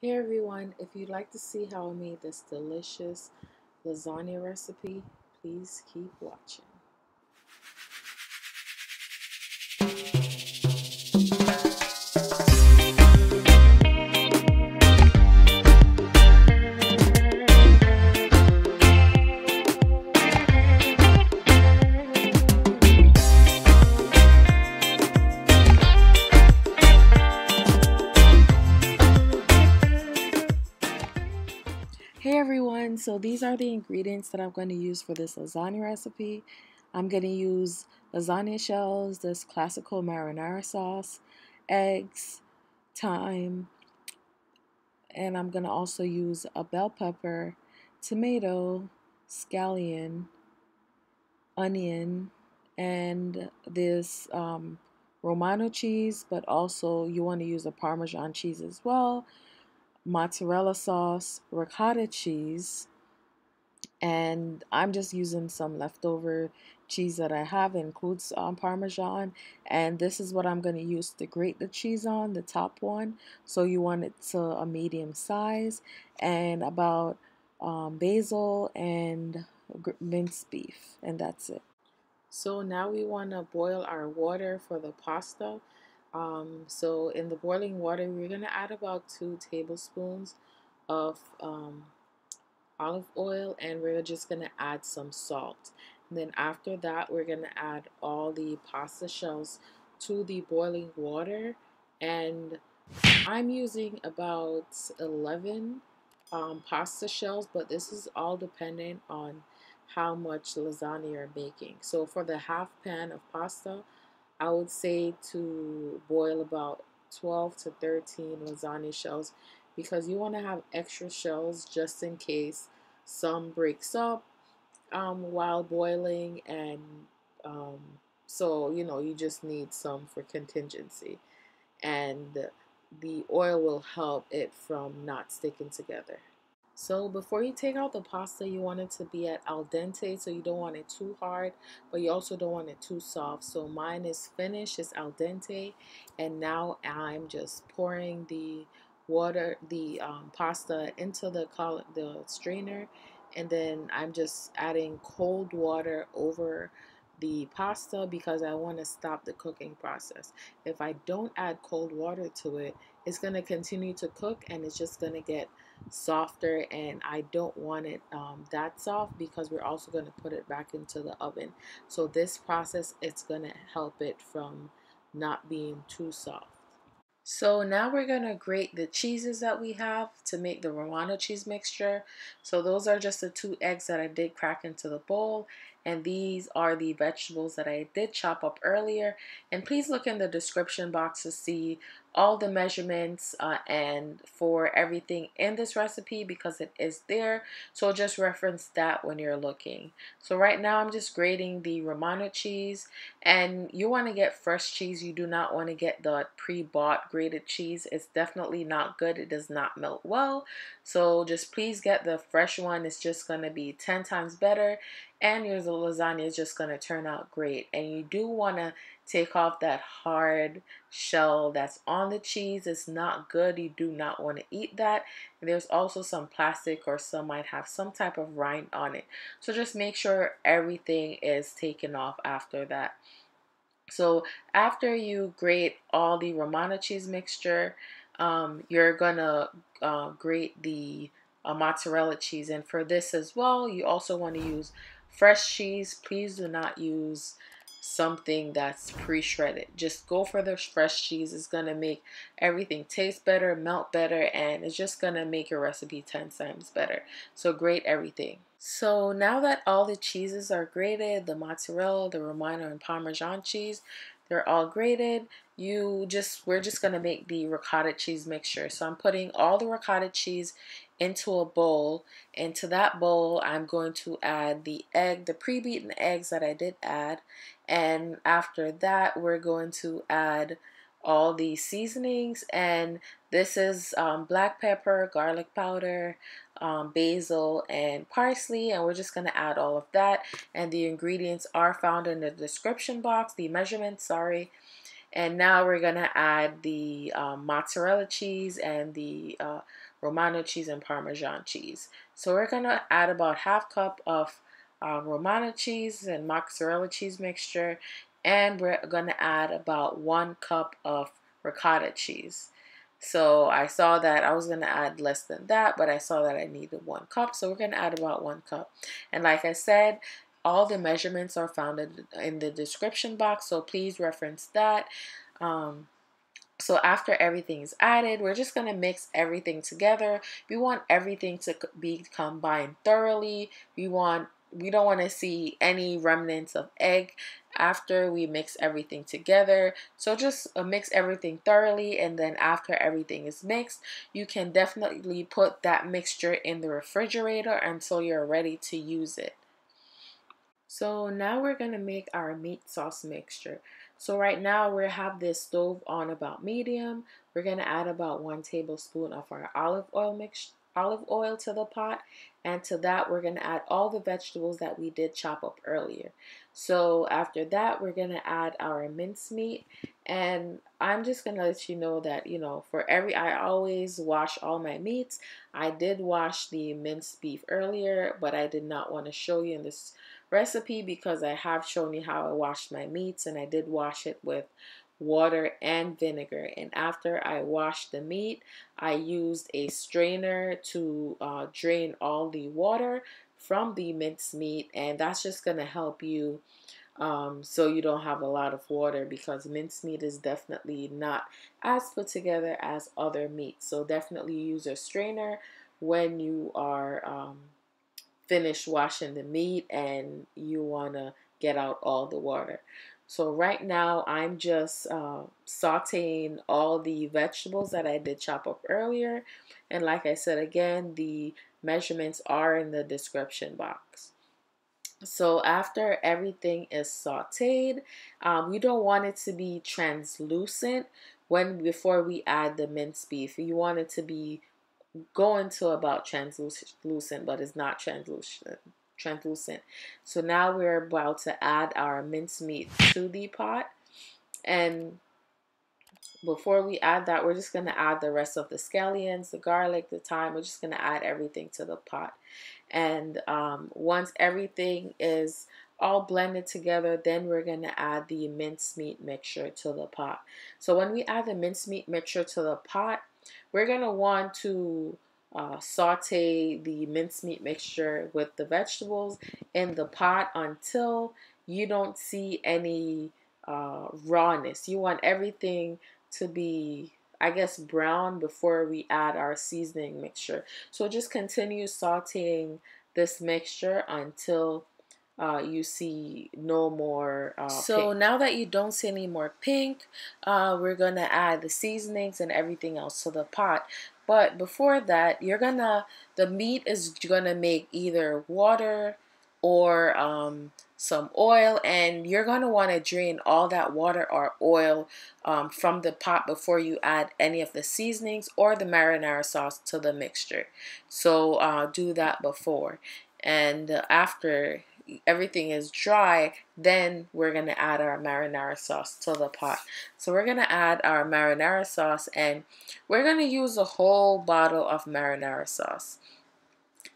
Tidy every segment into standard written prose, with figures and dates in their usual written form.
Hey everyone, if you'd like to see how I made this delicious lasagna recipe, please keep watching. Hey everyone, so these are the ingredients that I'm going to use for this lasagna recipe. I'm going to use lasagna shells, this classical marinara sauce, eggs, thyme, and I'm going to also use a bell pepper, tomato, scallion, onion, and this Romano cheese, but also you want to use a Parmesan cheese as well, mozzarella sauce, ricotta cheese, and I'm just using some leftover cheese that I have. It includes Parmesan, and this is what I'm going to use to grate the cheese on, the top one. So you want it to a medium size, and about basil and minced beef, and that's it. So now we want to boil our water for the pasta. So in the boiling water, we're going to add about 2 tablespoons of olive oil, and we're just going to add some salt. And then after that, we're going to add all the pasta shells to the boiling water. And I'm using about 11 pasta shells, but this is all dependent on how much lasagna you're making. So for the half pan of pasta, I would say to boil about 12 to 13 lasagna shells, because you want to have extra shells just in case some breaks up while boiling, and um, so you just need some for contingency, and the oil will help it from not sticking together. So before you take out the pasta, you want it to be at al dente, so you don't want it too hard, but you also don't want it too soft. So mine is finished, it's al dente, and now I'm just pouring the water, the pasta into the strainer, and then I'm just adding cold water over the pasta because I want to stop the cooking process. If I don't add cold water to it, it's going to continue to cook and it's just going to get softer, and I don't want it that soft because we're also going to put it back into the oven. So this process, it's going to help it from not being too soft. So now we're going to grate the cheeses that we have to make the Romano cheese mixture. So those are just the 2 eggs that I did crack into the bowl. And these are the vegetables that I did chop up earlier. And please look in the description box to see all the measurements and for everything in this recipe, because it is there. So just reference that when you're looking. So right now I'm just grating the Romano cheese, and you want to get fresh cheese. You do not want to get the pre-bought grated cheese. It's definitely not good. It does not melt well. So just please get the fresh one. It's just going to be 10 times better, and your lasagna is just going to turn out great. And you do want to take off that hard shell that's on the cheese. It's not good. You do not want to eat that. And there's also some plastic, or some might have some type of rind on it. So just make sure everything is taken off after that. So after you grate all the Romano cheese mixture, you're gonna grate the mozzarella cheese. And for this as well, you also want to use fresh cheese. Please do not use something that's pre-shredded. Just go for the fresh cheese. It's gonna make everything taste better, melt better, and it's just gonna make your recipe 10 times better. So grate everything. So now that all the cheeses are grated, the mozzarella, the Romano, and Parmesan cheese, they're all grated. We're just gonna make the ricotta cheese mixture. So I'm putting all the ricotta cheese into a bowl. And to that bowl, I'm going to add the pre-beaten eggs that I did add. And after that, we're going to add all the seasonings. And this is black pepper, garlic powder, basil, and parsley, and we're just going to add all of that. And the ingredients are found in the description box, the measurements, sorry. And now we're gonna add the mozzarella cheese and the Romano cheese and Parmesan cheese. So we're gonna add about half cup of Romano cheese and mozzarella cheese mixture, and we're gonna add about 1 cup of ricotta cheese. So I saw that I was gonna add less than that, but I saw that I needed 1 cup, so we're gonna add about 1 cup. And like I said, all the measurements are found in the description box, so please reference that. So after everything is added, we're just going to mix everything together. We want everything to be combined thoroughly. We don't want to see any remnants of egg after we mix everything together. So just mix everything thoroughly, and then after everything is mixed, you can definitely put that mixture in the refrigerator until you're ready to use it. So now we're going to make our meat sauce mixture. So right now we have this stove on about medium. We're going to add about 1 tablespoon of our olive oil to the pot, and to that we're going to add all the vegetables that we did chop up earlier. So after that we're going to add our mincemeat, and I'm just going to let you know that, I always wash all my meats. I did wash the minced beef earlier, but I did not want to show you in this recipe because I have shown you how I washed my meats, and I did wash it with water and vinegar. And after I washed the meat, I used a strainer to drain all the water from the minced meat, and that's just going to help you so you don't have a lot of water, because mincemeat is definitely not as put together as other meats. So definitely use a strainer when you are finish washing the meat and you want to get out all the water. So right now I'm just sauteing all the vegetables that I did chop up earlier, and like I said again, the measurements are in the description box. So after everything is sauteed, you don't want it to be translucent before we add the minced beef. You want it to be going to about translucent, but it's not translucent. So now we're about to add our mincemeat to the pot, and before we add that, we're just going to add the rest of the scallions, the garlic, the thyme. We're just going to add everything to the pot. And once everything is all blended together, then we're going to add the mincemeat mixture to the pot. So when we add the mincemeat mixture to the pot, we're going to want to saute the mincemeat mixture with the vegetables in the pot until you don't see any rawness. You want everything to be, I guess, brown before we add our seasoning mixture. So just continue sauteing this mixture until you see no more so pink. Now that you don't see any more pink, we're gonna add the seasonings and everything else to the pot. But before that, the meat is gonna make either water or some oil, and you're gonna want to drain all that water or oil from the pot before you add any of the seasonings or the marinara sauce to the mixture. So do that before, and after everything is dry, then we're going to add our marinara sauce to the pot. So we're going to add our marinara sauce, and we're going to use a whole bottle of marinara sauce.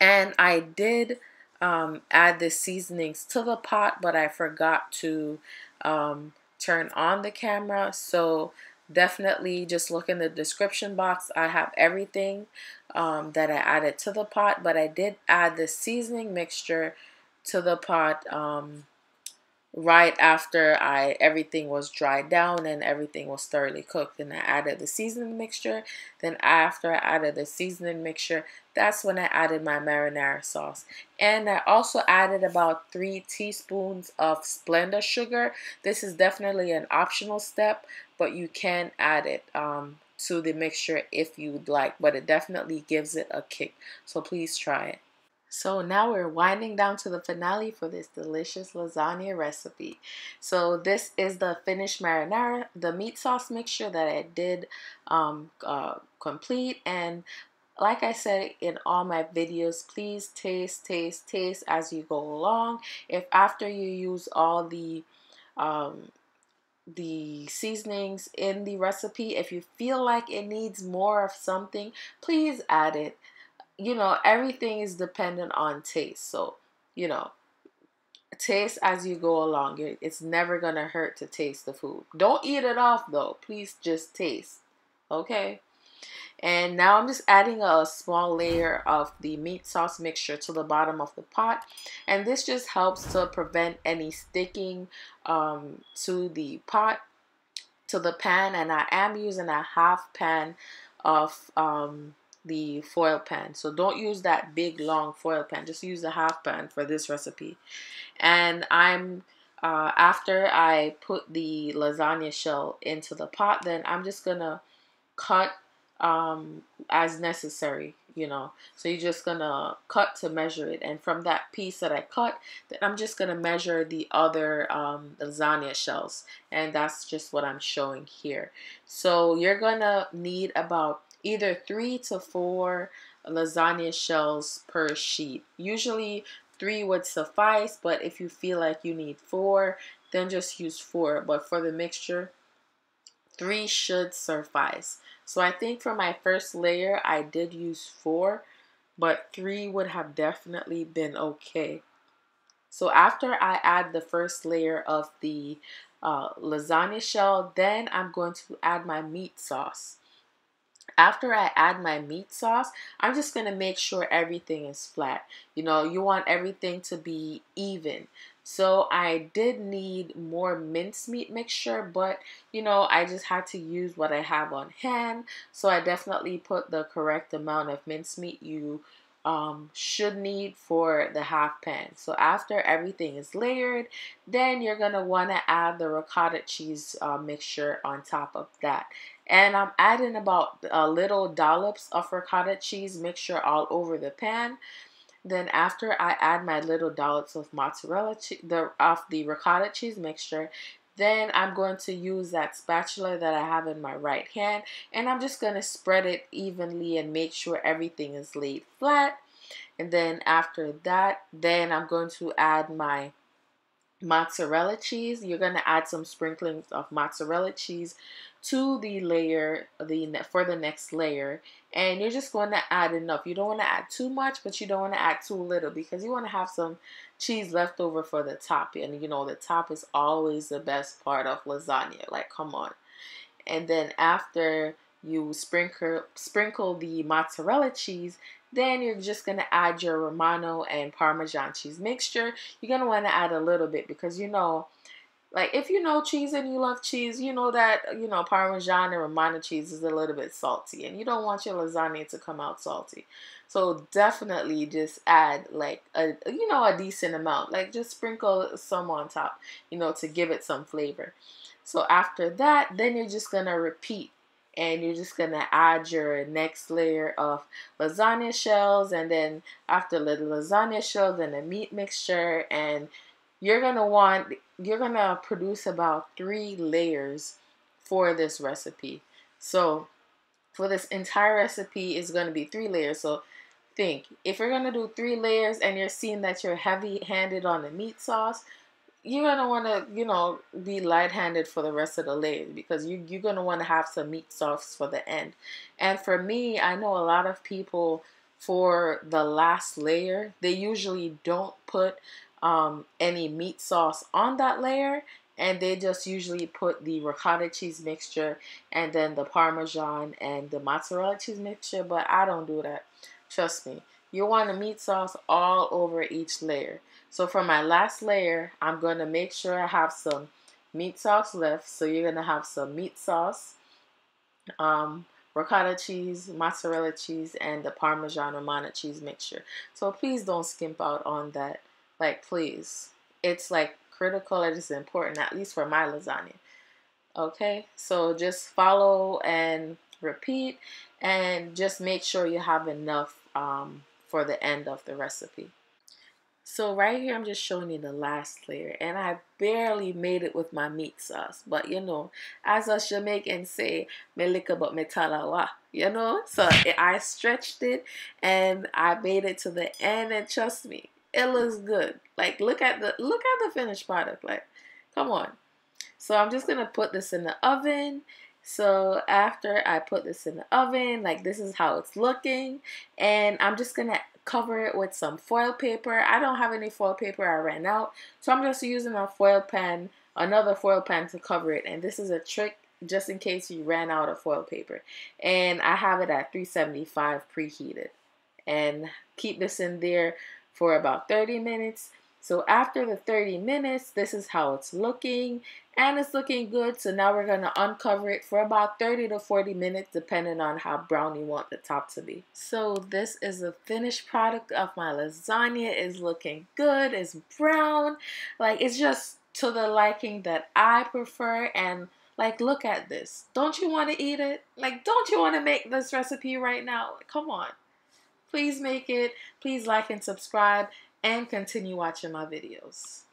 And I did add the seasonings to the pot, but I forgot to turn on the camera. So definitely just look in the description box. I have everything that I added to the pot, but I did add the seasoning mixture to the pot right after everything was dried down and everything was thoroughly cooked. And I added the seasoning mixture. Then after I added the seasoning mixture, that's when I added my marinara sauce. And I also added about 3 teaspoons of Splenda sugar. This is definitely an optional step, but you can add it to the mixture if you'd like, but it definitely gives it a kick. So please try it. So now we're winding down to the finale for this delicious lasagna recipe. So this is the finished marinara, the meat sauce mixture that I did complete. And like I said in all my videos, please taste as you go along. If after you use all the the seasonings in the recipe. If you feel like it needs more of something, please add it. You know, everything is dependent on taste. So, you know, taste as you go along. It's never gonna hurt to taste the food. Don't eat it off though. Please just taste. Okay? And now I'm just adding a small layer of the meat sauce mixture to the bottom of the pot. And this just helps to prevent any sticking to the pot, to the pan. And I am using a half pan of the foil pan. So don't use that big long foil pan. Just use the half pan for this recipe. And after I put the lasagna shell into the pot, then I'm just gonna cut as necessary, you know. So you're just gonna cut to measure it, and from that piece that I cut, then I'm just gonna measure the other lasagna shells, and that's just what I'm showing here. So you're gonna need about either 3 to 4 lasagna shells per sheet. Usually 3 would suffice, but if you feel like you need 4, then just use 4. But for the mixture, 3 should suffice. So I think for my first layer, I did use 4, but 3 would have definitely been okay. So after I add the first layer of the lasagna shell, then I'm going to add my meat sauce. After I add my meat sauce, I'm just going to make sure everything is flat. You know, you want everything to be even. So I did need more mincemeat mixture, but you know, I just had to use what I have on hand. So I definitely put the correct amount of mincemeat you should need for the half pan. So after everything is layered, then you're going to want to add the ricotta cheese mixture on top of that. And I'm adding about little dollops of ricotta cheese mixture all over the pan. Then after I add my little dollops of mozzarella of the ricotta cheese mixture, then I'm going to use that spatula that I have in my right hand, and I'm just going to spread it evenly and make sure everything is laid flat. And then after that, then I'm going to add my mozzarella cheese. You're going to add some sprinklings of mozzarella cheese to the layer, for the next layer, and you're just going to add enough. You don't want to add too much, but you don't want to add too little, because you want to have some cheese left over for the top. And you know, the top is always the best part of lasagna. Like, come on. And then after you sprinkle the mozzarella cheese, then you're just going to add your Romano and Parmesan cheese mixture. You're going to want to add a little bit, because you know, like, if you know cheese and you love cheese, you know that, you know, Parmesan and Romano cheese is a little bit salty, and you don't want your lasagna to come out salty. So definitely just add like a decent amount. Like, just sprinkle some on top, you know, to give it some flavor. So after that, then you're just gonna repeat, and you're just gonna add your next layer of lasagna shells, and then after the lasagna shells, then the meat mixture, and you're gonna produce about 3 layers for this recipe. So for this entire recipe is gonna be 3 layers. So think, if you're gonna do 3 layers and you're seeing that you're heavy-handed on the meat sauce, you're gonna want to, you know, be light-handed for the rest of the layers, because you're gonna want to have some meat sauce for the end. And for me, I know a lot of people, for the last layer, they usually don't put any meat sauce on that layer, and they just usually put the ricotta cheese mixture and then the Parmesan and the mozzarella cheese mixture. But I don't do that. Trust me. You want a meat sauce all over each layer. So for my last layer, I'm going to make sure I have some meat sauce left. So you're going to have some meat sauce, ricotta cheese, mozzarella cheese, and the Parmesan Romano cheese mixture. So please don't skimp out on that. Like, please. It's like critical. It is important, at least for my lasagna. Okay? So just follow and repeat, and just make sure you have enough for the end of the recipe. So right here, I'm just showing you the last layer, and I barely made it with my meat sauce. But you know, as us Jamaicans say, me lick but me talawa, you know? So I stretched it, and I made it to the end, and trust me, it looks good. Like, look at the finished product. Like, come on. So I'm just gonna put this in the oven. So after I put this in the oven, like this is how it's looking. And I'm just gonna cover it with some foil paper. I don't have any foil paper, I ran out. So I'm just using a foil pan, another foil pan to cover it. And this is a trick just in case you ran out of foil paper. And I have it at 375 preheated. And keep this in there for about 30 minutes. So after the 30 minutes, this is how it's looking, and it's looking good. So now we're going to uncover it for about 30 to 40 minutes, depending on how brown you want the top to be. So this is the finished product of my lasagna. It's looking good. It's brown. Like, it's just to the liking that I prefer. And like, look at this. Don't you want to eat it? Like, don't you want to make this recipe right now? Come on. Please make it. Please like and subscribe and continue watching my videos.